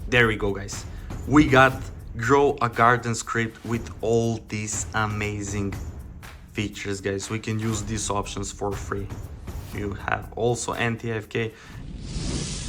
there we go, guys. We got grow a garden script with all these amazing features, guys. We can use these options for free. You have also anti-AFK.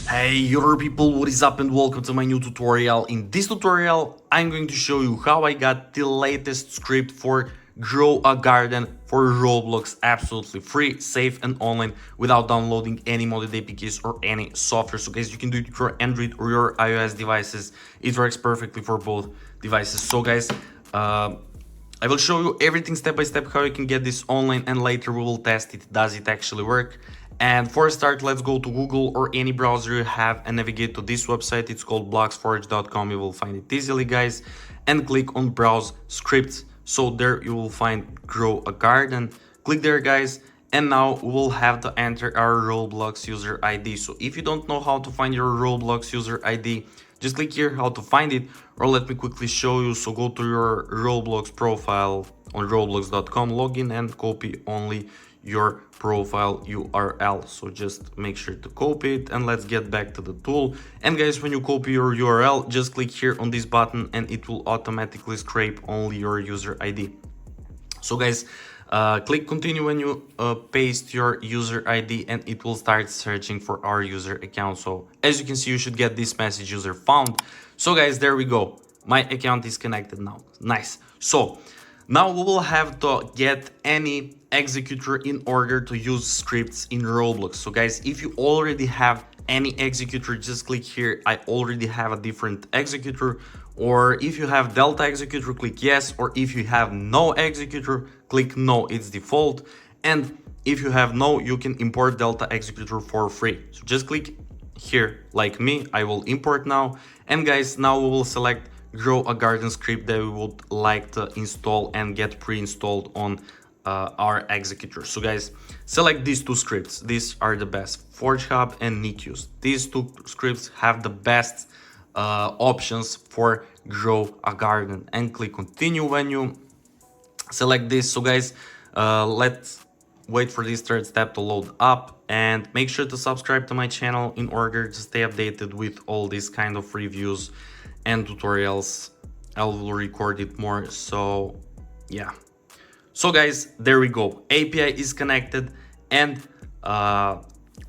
Hey your people, what is up and welcome to my new tutorial. In this tutorial I'm going to show you how I got the latest script for grow a garden for Roblox absolutely free, safe and online without downloading any modded APKs or any software. So guys, you can do it with your Android or your iOS devices. It works perfectly for both devices. So guys, I will show you everything step by step how you can get this online, and later we will test it. Does it actually work? And for a start, let's go to Google or any browser you have and navigate to this website. It's called bloxforge.com. You will find it easily, guys, and click on browse scripts. So there you will find grow a garden. Click there, guys, and now we'll have to enter our Roblox user ID. So if you don't know how to find your Roblox user ID, just click here how to find it, or let me quickly show you. So go to your Roblox profile on roblox.com, login, and copy only your profile URL. So just make sure to copy it, and let's get back to the tool. And guys, when you copy your URL, just click here on this button and it will automatically scrape only your user ID. So guys, click continue when you paste your user ID, and it will start searching for our user account. So as you can see, you should get this message, user found. So guys, there we go. My account is connected now. Nice. So now we will have to get any executor in order to use scripts in Roblox. So guys, if you already have any executor, just click here, I already have a different executor. Or if you have Delta executor, click yes. Or if you have no executor, click no, it's default. And if you have no, you can import Delta executor for free. So just click here like me, I will import now. And guys, now we will select grow a garden script that we would like to install and get pre-installed on our executor. So guys, select these two scripts. These are the best, Forge Hub and Nikius. These two scripts have the best options for grow a garden, and click continue when you select this. So guys, let's wait for this third step to load up, and make sure to subscribe to my channel in order to stay updated with all these kind of reviews and tutorials. I will record it more. So yeah, so guys, there we go. API is connected, and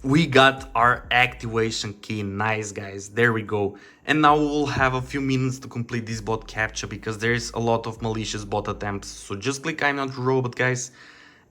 we got our activation key. Nice, guys, there we go. And now we will have a few minutes to complete this bot captcha, because there is a lot of malicious bot attempts. So just click I'm not a robot, guys,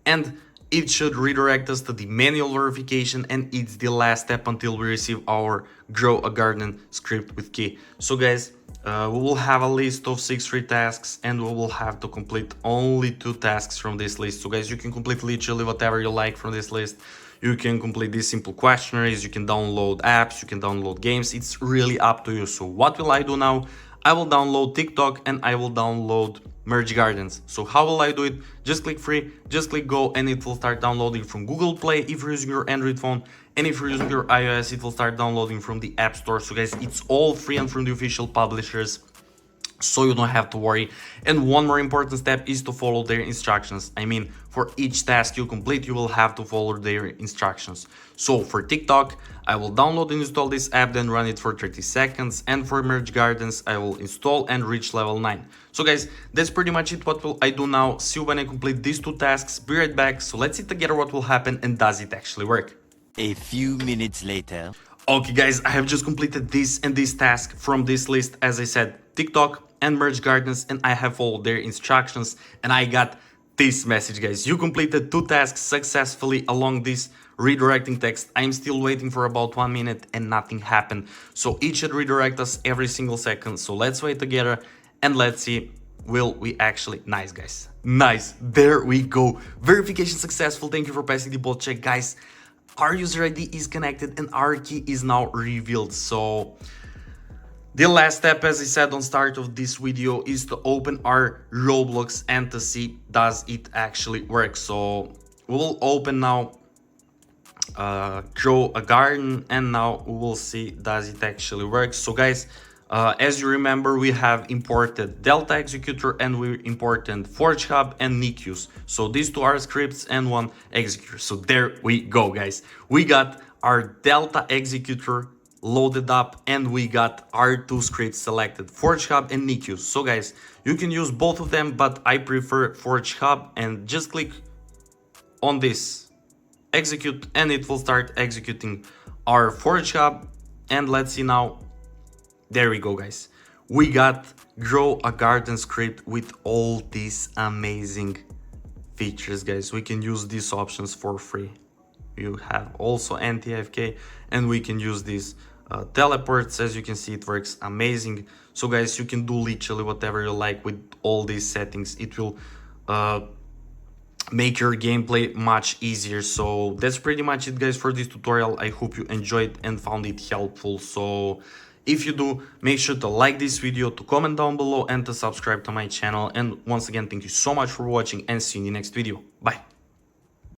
and it should redirect us to the manual verification, and it's the last step until we receive our grow a garden script with key. So guys, we will have a list of 6 free tasks, and we will have to complete only 2 tasks from this list. So guys, you can complete literally whatever you like from this list. You can complete these simple questionnaires, you can download apps, you can download games. It's really up to you. So what will I do now? I will download TikTok and I will download Merge Gardens. So how will I do it? Just click free, just click go, and it will start downloading from Google Play if you're using your Android phone, and if you're using your iOS, it will start downloading from the App Store. So guys, it's all free and from the official publishers, so you don't have to worry. And one more important step is to follow their instructions. I mean, for each task you complete, you will have to follow their instructions. So for TikTok, I will download and install this app, then run it for 30 seconds. And for Merge Gardens, I will install and reach level 9. So guys, that's pretty much it. What will I do now? See you when I complete these 2 tasks. Be right back. So let's see together what will happen, and does it actually work? A few minutes later. Okay guys, I have just completed this and this task from this list, as I said, TikTok and Merge Gardens, and I have followed their instructions, and I got this message, guys. You completed 2 tasks successfully along this redirecting text. I'm still waiting for about 1 minute and nothing happened. So it should redirect us every single second. So let's wait together and let's see, will we actually... Nice, guys. Nice. There we go. Verification successful. Thank you for passing the bot check, guys. Our user ID is connected and our key is now revealed. So the last step, as I said on start of this video, is to open our Roblox and to see does it actually work. So we will open now grow a garden, and now we will see does it actually work. So guys, as you remember, we have imported Delta executor and we imported Forge Hub and Nikius. So these 2 are scripts and 1 executor. So there we go, guys. We got our Delta executor loaded up, and we got R2 scripts selected, Forge Hub and NICU. So guys, you can use both of them, but I prefer Forge Hub, and just click on this execute and it will start executing our Forge Hub. And let's see now. There we go, guys. We got grow a garden script with all these amazing features, guys. We can use these options for free. You have also anti-AFK, and we can use these teleports. As you can see, it works amazing. So guys, you can do literally whatever you like with all these settings. It will make your gameplay much easier. So that's pretty much it, guys, for this tutorial. I hope you enjoyed and found it helpful. So if you do, make sure to like this video, to comment down below, and to subscribe to my channel. And once again, thank you so much for watching, and see you in the next video. Bye.